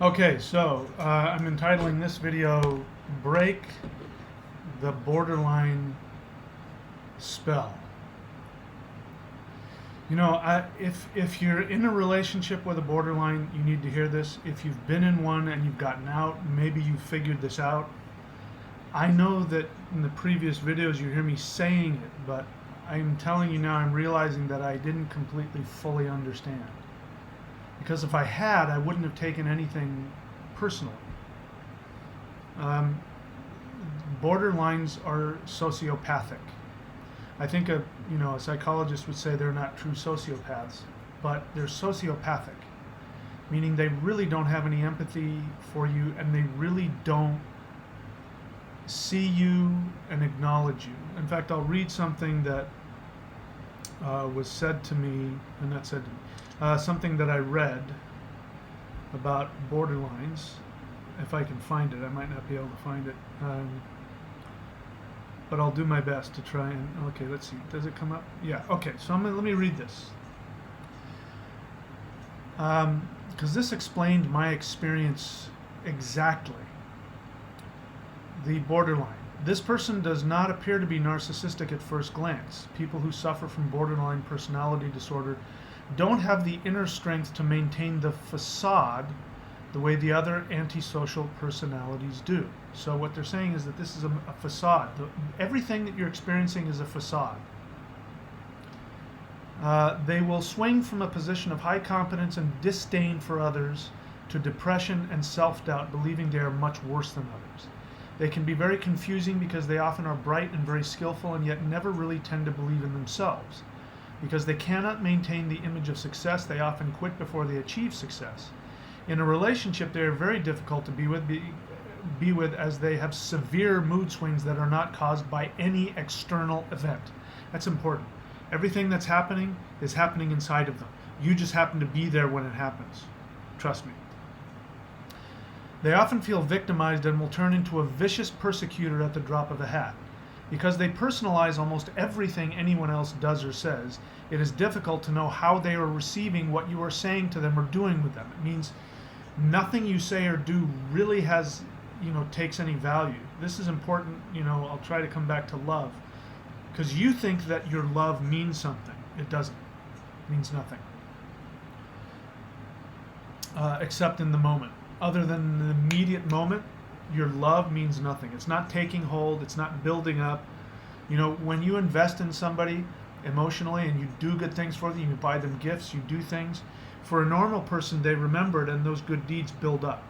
Okay, so I'm entitling this video Break the Borderline Spell. You know, if you're in a relationship with a borderline, you need to hear this. If you've been in one and you've gotten out, maybe you figured this out. I know that in the previous videos you hear me saying it, but I'm telling you now, I'm realizing that I didn't completely fully understand. Because if I had, I wouldn't have taken anything personally. Um, Borderlines are sociopathic. I think a psychologist would say they're not true sociopaths, but they're sociopathic, meaning they really don't have any empathy for you, and they really don't see you and acknowledge you. In fact, I'll read something that was said to me, and not said to me, something that I read about borderlines. If I can find it, I might not be able to find it, but I'll do my best to try and. Okay, let's see. Does it come up? Yeah. Okay. So let me read this, because this explained my experience exactly. The borderline. This person does not appear to be narcissistic at first glance. People who suffer from borderline personality disorder don't have the inner strength to maintain the facade the way the other antisocial personalities do. So what they're saying is that this is a facade. Everything that you're experiencing is a facade. They will swing from a position of high confidence and disdain for others to depression and self-doubt, believing they are much worse than others. They can be very confusing because they often are bright and very skillful and yet never really tend to believe in themselves. Because they cannot maintain the image of success, they often quit before they achieve success. In a relationship, they are very difficult to be with as they have severe mood swings that are not caused by any external event. That's important. Everything that's happening is happening inside of them. You just happen to be there when it happens. Trust me. They often feel victimized and will turn into a vicious persecutor at the drop of a hat. Because they personalize almost everything anyone else does or says, it is difficult to know how they are receiving what you are saying to them or doing with them. It means nothing you say or do really takes any value. This is important. I'll try to come back to love. Because you think that your love means something. It doesn't. It means nothing. Except in the moment. Other than the immediate moment, your love means nothing. It's not taking hold. It's not building up. When you invest in somebody emotionally and you do good things for them, you buy them gifts, you do things, for a normal person, they remember it and those good deeds build up.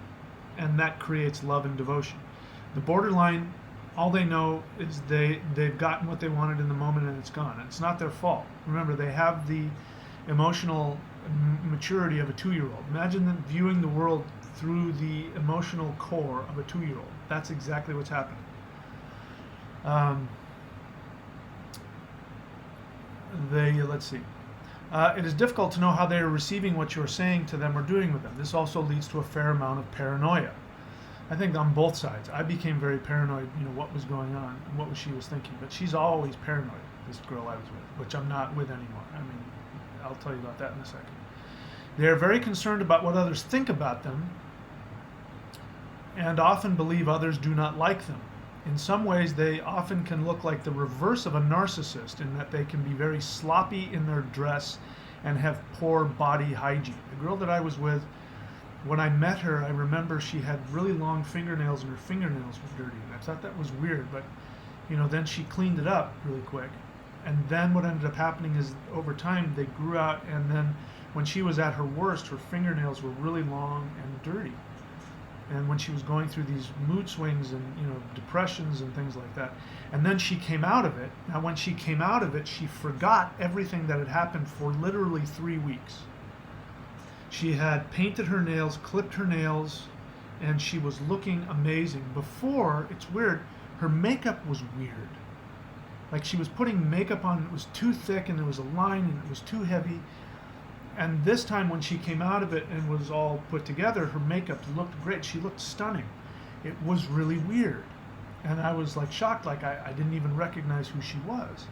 And that creates love and devotion. The borderline, all they know is they've gotten what they wanted in the moment and it's gone. It's not their fault. Remember, they have the emotional maturity of a 2-year-old. Imagine them viewing the world through the emotional core of a 2-year-old. That's exactly what's happening. Let's see. It is difficult to know how they are receiving what you are saying to them or doing with them. This also leads to a fair amount of paranoia. I think on both sides. I became very paranoid, what was going on and what she was thinking. But she's always paranoid, this girl I was with, which I'm not with anymore. I'll tell you about that in a second. They are very concerned about what others think about them and often believe others do not like them. In some ways, they often can look like the reverse of a narcissist in that they can be very sloppy in their dress and have poor body hygiene. The girl that I was with, when I met her, I remember she had really long fingernails and her fingernails were dirty. And I thought that was weird, but then she cleaned it up really quick. And then what ended up happening is over time they grew out, and then when she was at her worst, her fingernails were really long and dirty. And when she was going through these mood swings and depressions and things like that, and then she came out of it. Now, when she came out of it, she forgot everything that had happened for literally 3 weeks. She had painted her nails, clipped her nails, and she was looking amazing. Before, it's weird, her makeup was weird. Like she was putting makeup on, it was too thick and there was a line and it was too heavy. And this time when she came out of it and was all put together, her makeup looked great. She looked stunning. It was really weird. And I was like shocked, like I didn't even recognize who she was.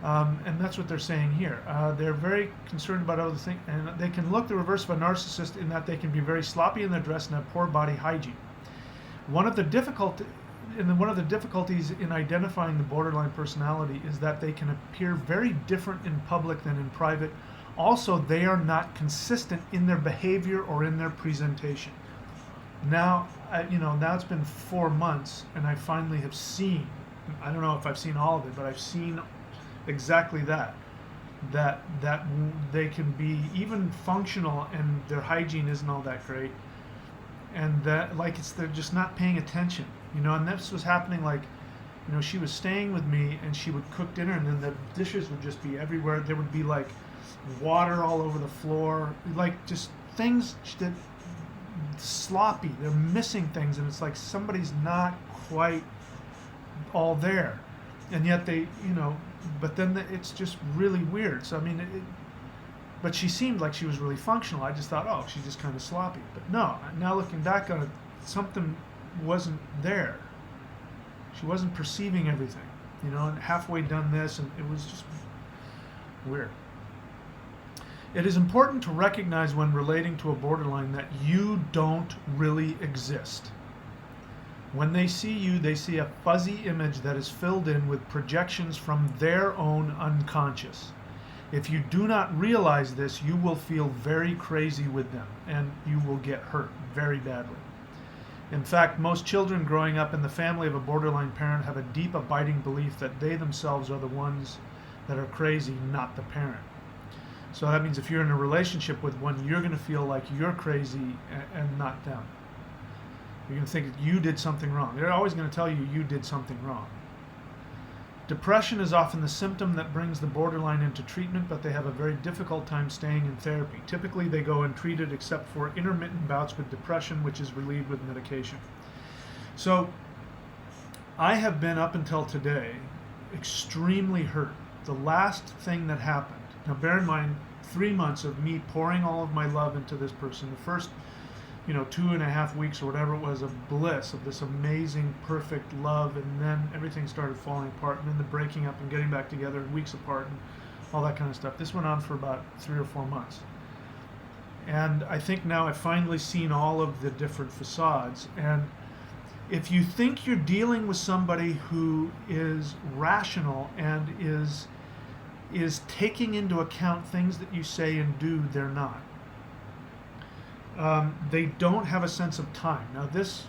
And that's what they're saying here. They're very concerned about other things, and they can look the reverse of a narcissist in that they can be very sloppy in their dress and have poor body hygiene. One of the one of the difficulties in identifying the borderline personality is that they can appear very different in public than in private. Also, they are not consistent in their behavior or in their presentation. Now, now it's been 4 months, and I finally have seen. I don't know if I've seen all of it, but I've seen exactly that. That they can be even functional, and their hygiene isn't all that great, and that they're just not paying attention. And this was happening she was staying with me, and she would cook dinner, and then the dishes would just be everywhere. There would be water all over the floor, just things that sloppy. They're missing things, and it's like somebody's not quite all there, and yet but then it's just really weird. So but she seemed like she was really functional. I just thought, oh, she's just kind of sloppy. But no, now looking back on it, something wasn't there. She wasn't perceiving everything, and halfway done this, and it was just weird. It is important to recognize when relating to a borderline that you don't really exist. When they see you, they see a fuzzy image that is filled in with projections from their own unconscious. If you do not realize this, you will feel very crazy with them, and you will get hurt very badly. In fact, most children growing up in the family of a borderline parent have a deep, abiding belief that they themselves are the ones that are crazy, not the parent. So that means if you're in a relationship with one, you're going to feel like you're crazy and not them. You're going to think that you did something wrong. They're always going to tell you you did something wrong. Depression is often the symptom that brings the borderline into treatment, but they have a very difficult time staying in therapy. Typically, they go untreated except for intermittent bouts with depression, which is relieved with medication. So I have been, up until today, extremely hurt. The last thing that happened, now bear in mind, 3 months of me pouring all of my love into this person. The first 2.5 weeks or whatever it was of bliss, of this amazing, perfect love, and then everything started falling apart, and then the breaking up and getting back together weeks apart and all that kind of stuff. This went on for about 3 or 4 months. And I think now I've finally seen all of the different facades. And if you think you're dealing with somebody who is rational and is taking into account things that you say and do, they're not. They don't have a sense of time. Now, this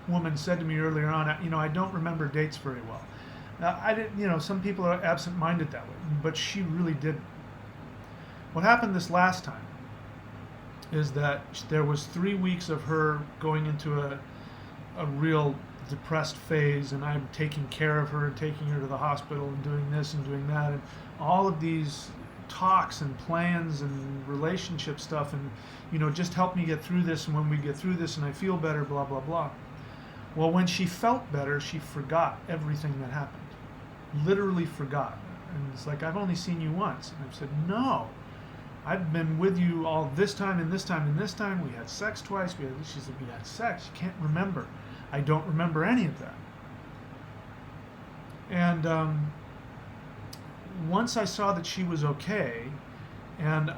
woman said to me earlier on, I don't remember dates very well. Now, I didn't, some people are absent-minded that way, but she really didn't. What happened this last time is that there was 3 weeks of her going into a real depressed phase, and I'm taking care of her and taking her to the hospital and doing this and doing that, and all of these talks and plans and relationship stuff, and just help me get through this, and when we get through this and I feel better, blah blah blah. Well, when she felt better, she forgot everything that happened. Literally forgot. And it's like, I've only seen you once. And I've said, no, I've been with you all this time and this time and this time. We had sex twice. She said, we had sex. You can't remember. I don't remember any of that. And once I saw that she was okay, and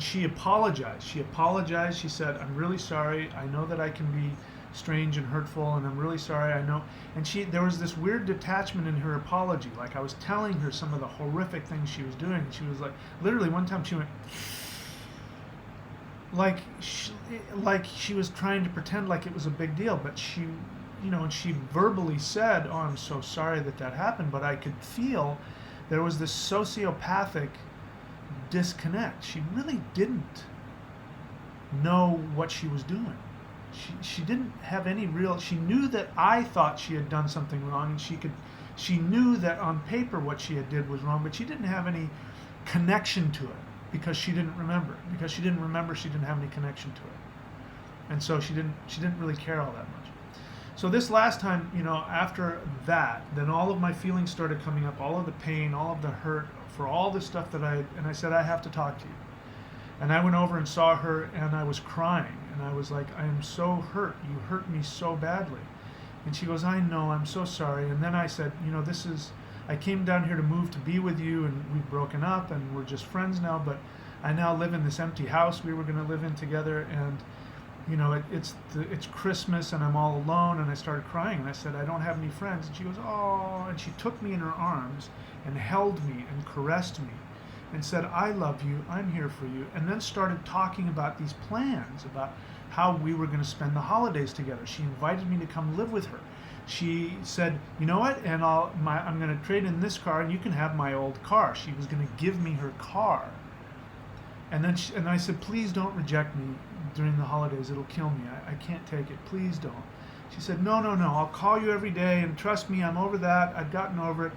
she apologized. She said, I'm really sorry. I know that I can be strange and hurtful, and I'm really sorry. I know. And there was this weird detachment in her apology. Like, I was telling her some of the horrific things she was doing, and she was like, literally one time she went, like she was trying to pretend like it was a big deal, but she, and she verbally said, oh, I'm so sorry that happened, but I could feel there was this sociopathic disconnect. She really didn't know what she was doing. She didn't have any real. She knew that I thought she had done something wrong, and she knew that on paper what she had did was wrong, but she didn't have any connection to it because she didn't remember. Because she didn't remember, she didn't have any connection to it, and so she didn't really care all that much. So this last time, after that, then all of my feelings started coming up, all of the pain, all of the hurt for all the stuff and I said, I have to talk to you. And I went over and saw her, and I was crying, and I was like, I am so hurt. You hurt me so badly. And she goes, I know, I'm so sorry. And then I said, this is I came down here to move to be with you, and we've broken up, and we're just friends now, but I now live in this empty house we were going to live in together, and it's Christmas and I'm all alone. And I started crying and I said, I don't have any friends. And she goes, oh, and she took me in her arms and held me and caressed me and said, I love you, I'm here for you. And then started talking about these plans, about how we were going to spend the holidays together. She invited me to come live with her. She said, you know what, and I'm going to trade in this car and you can have my old car. She was going to give me her car. And then I said, please don't reject me during the holidays. It'll kill me. I can't take it. Please don't. She said, no, I'll call you every day, and trust me, I'm over that. I've gotten over it.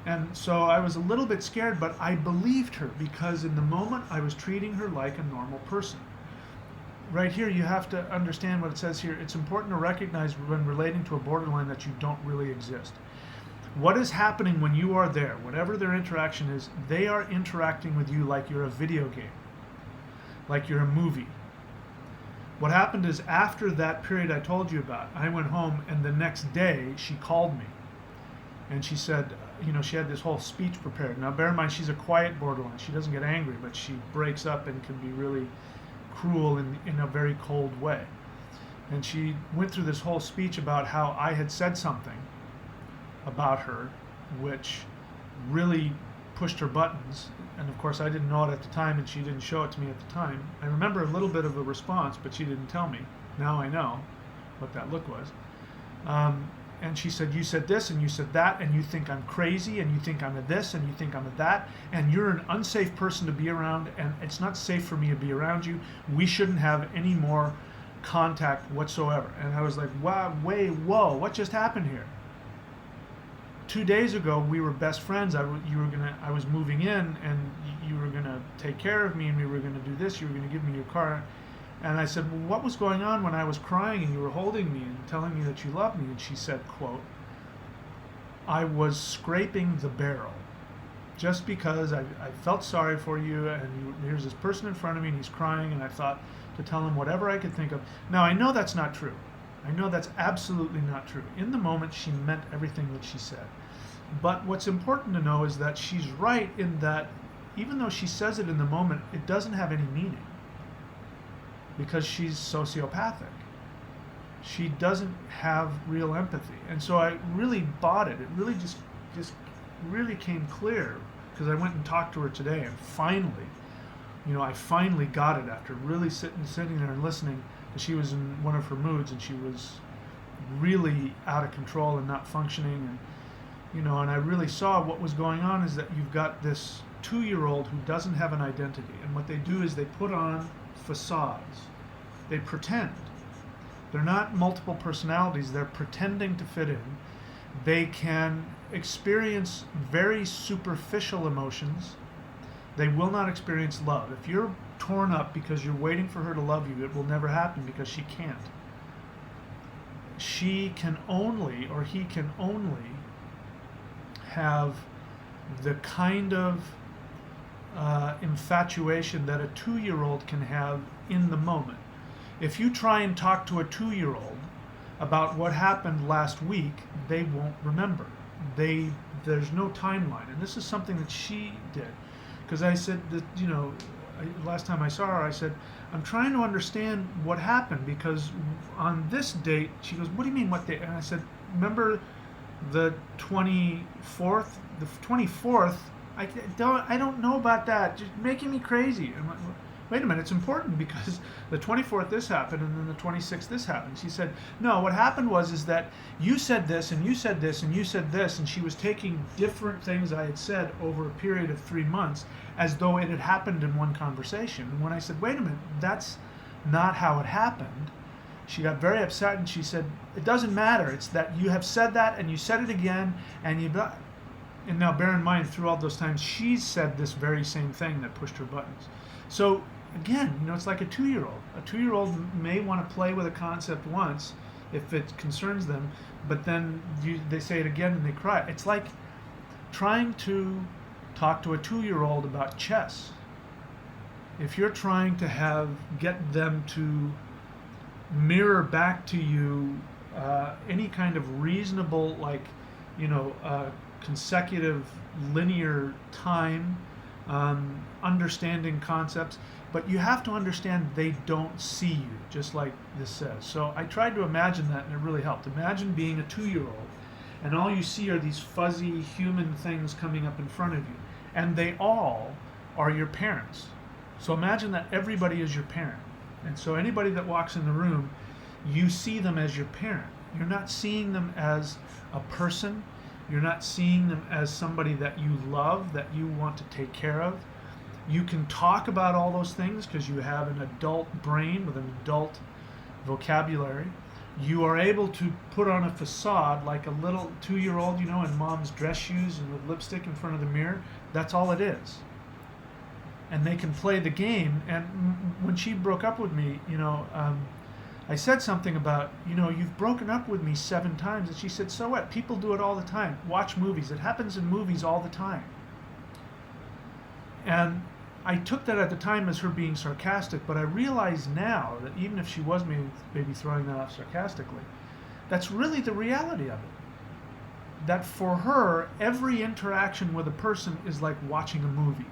And so I was a little bit scared, but I believed her, because in the moment I was treating her like a normal person. Right here, you have to understand what it says here. It's important to recognize when relating to a borderline that you don't really exist. What is happening when you are there, whatever their interaction is, they are interacting with you like you're a video game, like you're a movie. What happened is, after that period I told you about, I went home, and the next day she called me. And she said, she had this whole speech prepared. Now, bear in mind, she's a quiet borderline. She doesn't get angry, but she breaks up and can be really cruel in a very cold way. And she went through this whole speech about how I had said something about her which really pushed her buttons. And of course I didn't know it at the time, and she didn't show it to me at the time. I remember a little bit of a response, but she didn't tell me. Now I know what that look was. And she said, you said this and you said that, and you think I'm crazy, and you think I'm a this and you think I'm a that, and you're an unsafe person to be around, and it's not safe for me to be around you. We shouldn't have any more contact whatsoever. And I was like, wow, whoa, what just happened here? 2 days ago we were best friends. I was moving in, and you were gonna take care of me, and we were gonna do this. You were gonna give me your car. And I said, well, what was going on when I was crying and you were holding me and telling me that you loved me? And she said, quote, I was scraping the barrel just because I felt sorry for you, and here's this person in front of me and he's crying, and I thought to tell him whatever I could think of. Now, I know that's not true. I know that's absolutely not true. In the moment, she meant everything that she said. But what's important to know is that she's right in that even though she says it in the moment, it doesn't have any meaning, because she's sociopathic. She doesn't have real empathy. And so I really bought it. It really just really came clear, because I went and talked to her today, and finally, I finally got it after really sitting there and listening. She was in one of her moods, and she was really out of control and not functioning, and I really saw what was going on is that you've got this 2-year-old who doesn't have an identity, and what they do is they put on facades. They pretend. They're not multiple personalities. They're pretending to fit in. They can experience very superficial emotions. They will not experience love. If you're torn up because you're waiting for her to love you, it will never happen, because she can't. She can only, or he can only, have the kind of infatuation that a 2-year-old can have in the moment. If you try and talk to a 2-year-old about what happened last week, they won't remember. There's no timeline, and this is something that she did. Because I said that, last time I saw her, I said, I'm trying to understand what happened, because on this date, she goes, what do you mean, what date? And I said, remember the 24th? The 24th, I don't know about that. Just making me crazy. I'm like, wait a minute, it's important, because the 24th this happened, and then the 26th this happened. She said, no, what happened is that you said this, and you said this, and you said this, and she was taking different things I had said over a period of 3 months as though it had happened in one conversation. And when I said, wait a minute, that's not how it happened, she got very upset, and she said, it doesn't matter. It's that you have said that, and you said it again, and and now bear in mind, through all those times, she said this very same thing that pushed her buttons. So again, it's like a 2-year-old. A 2-year-old may want to play with a concept once if it concerns them, but then they say it again and they cry. It's like trying to talk to a 2-year-old about chess. If you're trying to get them to mirror back to you any kind of reasonable, consecutive linear time, understanding concepts, but you have to understand they don't see you, just like this says. So I tried to imagine that, and it really helped. Imagine being a 2-year-old, and all you see are these fuzzy human things coming up in front of you, and they all are your parents. So imagine that everybody is your parent. And so anybody that walks in the room, you see them as your parent. You're not seeing them as a person. You're not seeing them as somebody that you love, that you want to take care of. You can talk about all those things because you have an adult brain with an adult vocabulary. You are able to put on a facade like a little 2-year-old, in mom's dress shoes and with lipstick in front of the mirror. That's all it is. And they can play the game. And when she broke up with me, I said something about, you've broken up with me 7 times. And she said, so what? People do it all the time. Watch movies. It happens in movies all the time. And I took that at the time as her being sarcastic, but I realize now that even if she was maybe throwing that off sarcastically, that's really the reality of it. That for her, every interaction with a person is like watching a movie.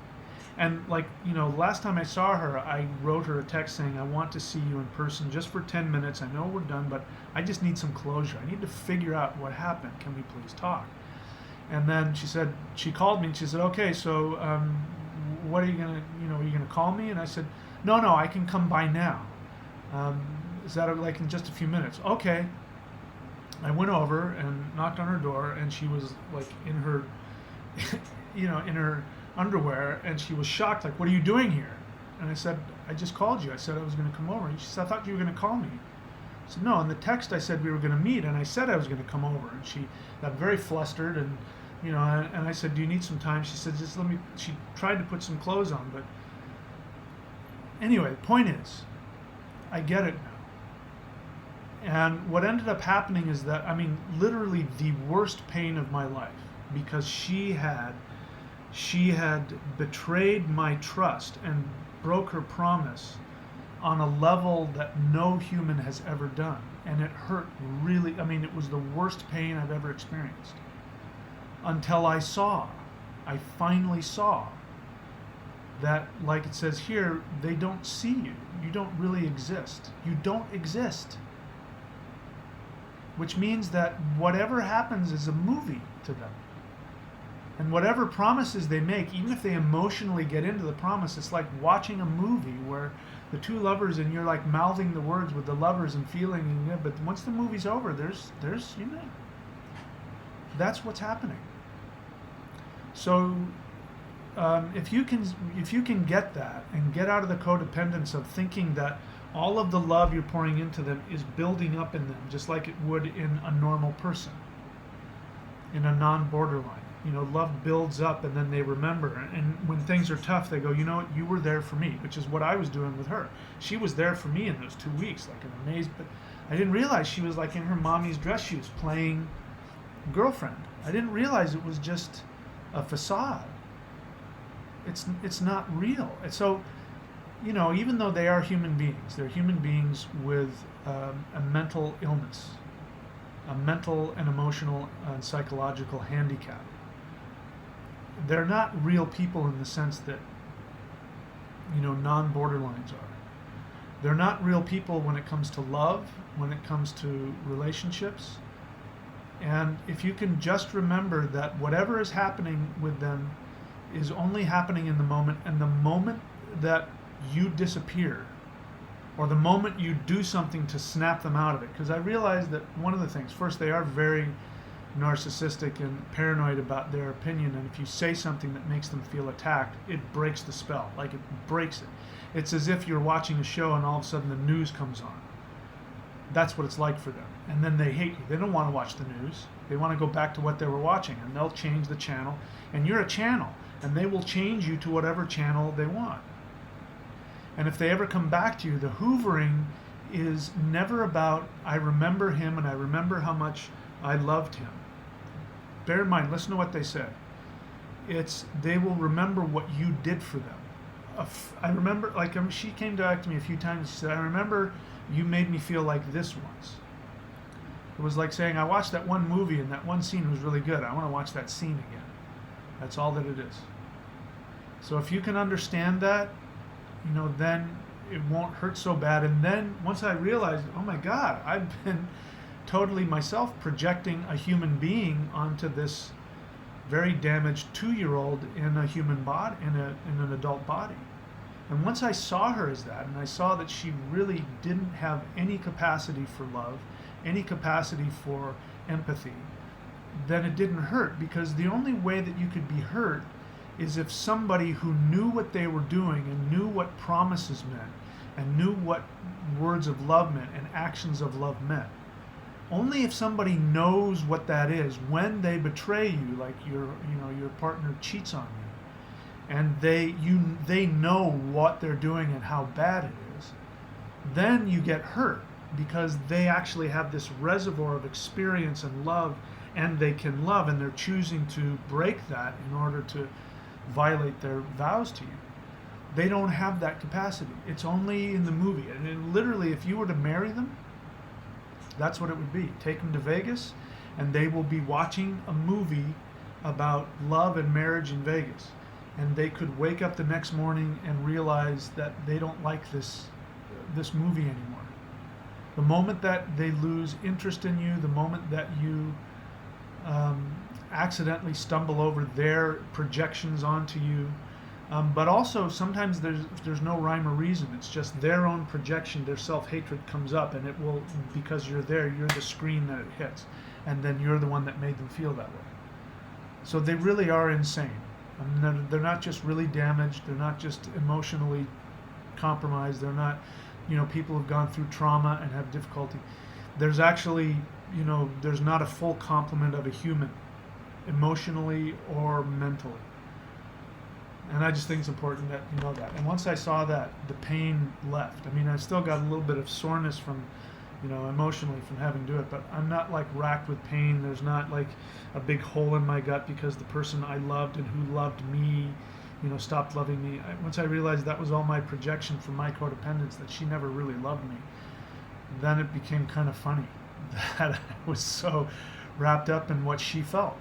And last time I saw her, I wrote her a text saying, I want to see you in person just for 10 minutes. I know we're done, but I just need some closure. I need to figure out what happened. Can we please talk? And then she called me and she said, okay, so what are you going to, are you going to call me? And I said, no, I can come by now. Is that like in just a few minutes? Okay. I went over and knocked on her door, and she was like in her, in her underwear, and she was shocked, like, what are you doing here? And I said, I just called you. I said I was going to come over. And she said, I thought you were going to call me. I said, no, in the text I said we were going to meet, and I said I was going to come over. And she got very flustered, and and I said, do you need some time? She said, just let me. She tried to put some clothes on, but anyway, the point is, I get it now. And what ended up happening is that, literally the worst pain of my life, because she had betrayed my trust and broke her promise on a level that no human has ever done. And it hurt really. It was the worst pain I've ever experienced. Until I finally saw that, like it says here, they don't see you. You don't really exist. You don't exist. Which means that whatever happens is a movie to them. And whatever promises they make, even if they emotionally get into the promise, it's like watching a movie where the two lovers, and you're like mouthing the words with the lovers and feeling, but once the movie's over, there's that's what's happening. So if you can get that and get out of the codependence of thinking that all of the love you're pouring into them is building up in them, just like it would in a normal person, in a non-borderline. Love builds up, and then they remember. And when things are tough, they go, you know what, you were there for me, which is what I was doing with her. She was there for me in those 2 weeks, like an amazing. But I didn't realize she was like in her mommy's dress shoes playing girlfriend. I didn't realize it was just a facade. It's not real. And so, even though they are human beings, they're human beings with a mental illness, a mental and emotional and psychological handicap. They're not real people in the sense that, non-borderlines are. They're not real people when it comes to love, when it comes to relationships. And if you can just remember that whatever is happening with them is only happening in the moment, and the moment that you disappear, or the moment you do something to snap them out of it, because I realize that one of the things, first, they are very narcissistic and paranoid about their opinion, and if you say something that makes them feel attacked, it breaks the spell. Like, it breaks it. It's as if you're watching a show and all of a sudden the news comes on. That's what it's like for them. And then they hate you. They don't want to watch the news. They want to go back to what they were watching, and they'll change the channel. And you're a channel, and they will change you to whatever channel they want. And if they ever come back to you, the hoovering is never about, I remember him and I remember how much I loved him. Bear in mind, listen to what they said. It's, they will remember what you did for them. I remember, she came back to me a few times. She said, I remember you made me feel like this once. It was like saying, I watched that one movie and that one scene was really good. I want to watch that scene again. That's all that it is. So if you can understand that, then it won't hurt so bad. And then once I realized, oh my God, I've been totally myself projecting a human being onto this very damaged 2-year-old in a human body, in an adult body. And once I saw her as that, and I saw that she really didn't have any capacity for love, any capacity for empathy, then it didn't hurt, because the only way that you could be hurt is if somebody who knew what they were doing and knew what promises meant and knew what words of love meant and actions of love meant. Only if somebody knows what that is when they betray you, like your partner cheats on you, and they know what they're doing and how bad it is, then you get hurt, because they actually have this reservoir of experience and love, and they can love, and they're choosing to break that in order to violate their vows to you. They don't have that capacity. It's only in the movie. And literally, if you were to marry them, that's what it would be. Take them to Vegas, and they will be watching a movie about love and marriage in Vegas. And they could wake up the next morning and realize that they don't like this movie anymore. The moment that they lose interest in you, the moment that you accidentally stumble over their projections onto you, but also sometimes there's no rhyme or reason. It's just their own projection, their self-hatred comes up, and it will, because you're there, you're the screen that it hits, and then you're the one that made them feel that way. So they really are insane. I mean, they're not just really damaged, they're not just emotionally compromised, they're not, people who've gone through trauma and have difficulty. There's actually, there's not a full complement of a human, emotionally or mentally. And I just think it's important that you know that. And once I saw that, the pain left. I mean, I still got a little bit of soreness from, emotionally from having to do it, but I'm not like racked with pain. There's not like a big hole in my gut because the person I loved and who loved me, stopped loving me. Once I realized that was all my projection from my codependence, that she never really loved me, then it became kind of funny that I was so wrapped up in what she felt,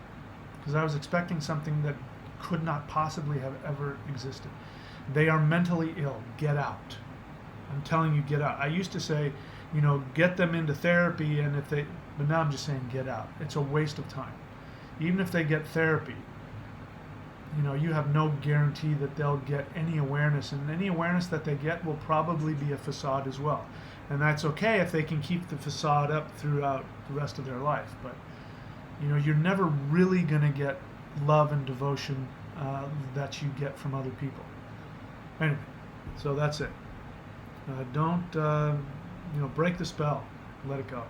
because I was expecting something that could not possibly have ever existed. They are mentally ill. Get out. I'm telling you, get out. I used to say, get them into therapy, and but now I'm just saying get out. It's a waste of time. Even if they get therapy, you have no guarantee that they'll get any awareness, and any awareness that they get will probably be a facade as well. And that's okay if they can keep the facade up throughout the rest of their life. But, you're never really going to get love and devotion that you get from other people. Anyway, so that's it. Don't break the spell. Let it go.